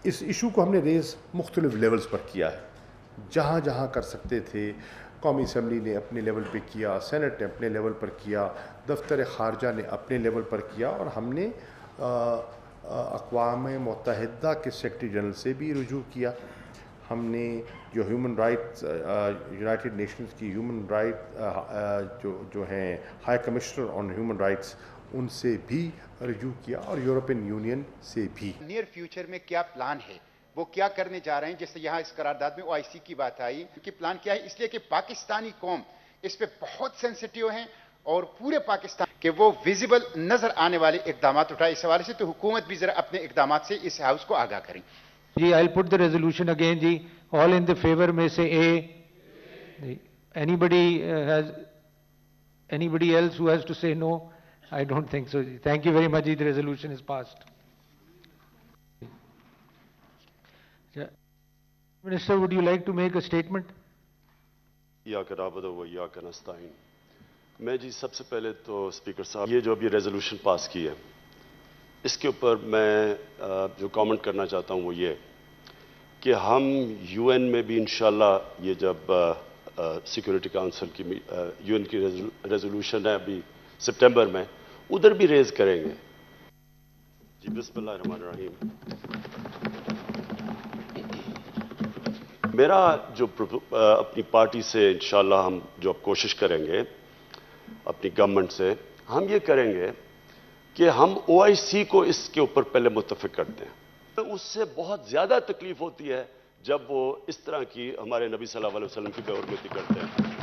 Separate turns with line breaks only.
اس issue کو ہم نے ریز مختلف لیولز پر کیا ہے، جہاں جہاں کر سکتے تھے۔ قومی اسمبلی نے اپنے لیول پہ کیا، سینٹ نے اپنے لیول پر کیا، دفتر خارجہ نے اپنے لیول پر کیا، اور ہم نے اقوام متحدہ کے سیکرٹری جنرل سے بھی رجوع کیا۔ ہم نے جو ہیومن رائٹس یونائٹڈ نیشنز کی ہیومن رائٹ جو ہیں high commissioner on human rights, ان سے بھی رجوع کیا، اور یورپین یونین سے بھی۔
نیئر فیوچر میں کیا پلان ہے، وہ کیا کرنے جا رہے ہیں؟ جیسے یہاں اس قرارداد میں OIC کی بات آئی کہ پلان کیا ہے، اس لیے کہ پاکستانی قوم اس پہ بہت سینسٹیو ہیں، اور پورے پاکستان کہ وہ ویزیبل نظر آنے والے اقدامات اٹھائے۔ اس حوالے سے تو حکومت بھی ذرا اپنے اقدامات سے اس ہاؤس کو آگاہ کریں۔
جی I'll put the resolution again G, all in the favor میں سے A. Anybody else who has to say no? I don't think so. Thank you very much G, the resolution is passed. Minister, would you like to make a statement?
ایاک نعبد و ایاک نستعین۔ میں جی سب سے پہلے تو speaker صاحب یہ جو ابھی ریزولوشن پاس کی ہے اس کے اوپر میں جو کامنٹ کرنا چاہتا ہوں وہ یہ کہ ہم UN میں بھی انشاءاللہ یہ جب سیکورٹی کاؤنسل کی UN کی ریزولوشن ہے ابھی سپٹمبر میں، ادھر بھی ریز کریں گے۔ جی بسم اللہ الرحمن الرحیم۔ میرا جو اپنی پارٹی سے انشاءاللہ ہم جو کوشش کریں گے اپنی گورنمنٹ سے، ہم یہ کریں گے کہ ہم OIC کو اس کے اوپر پہلے متفق کرتے ہیں۔ اس سے بہت زیادہ تکلیف ہوتی ہے جب وہ اس طرح کی ہمارے نبی صلی اللہ علیہ وسلم کی بے حرمتی کرتے ہیں۔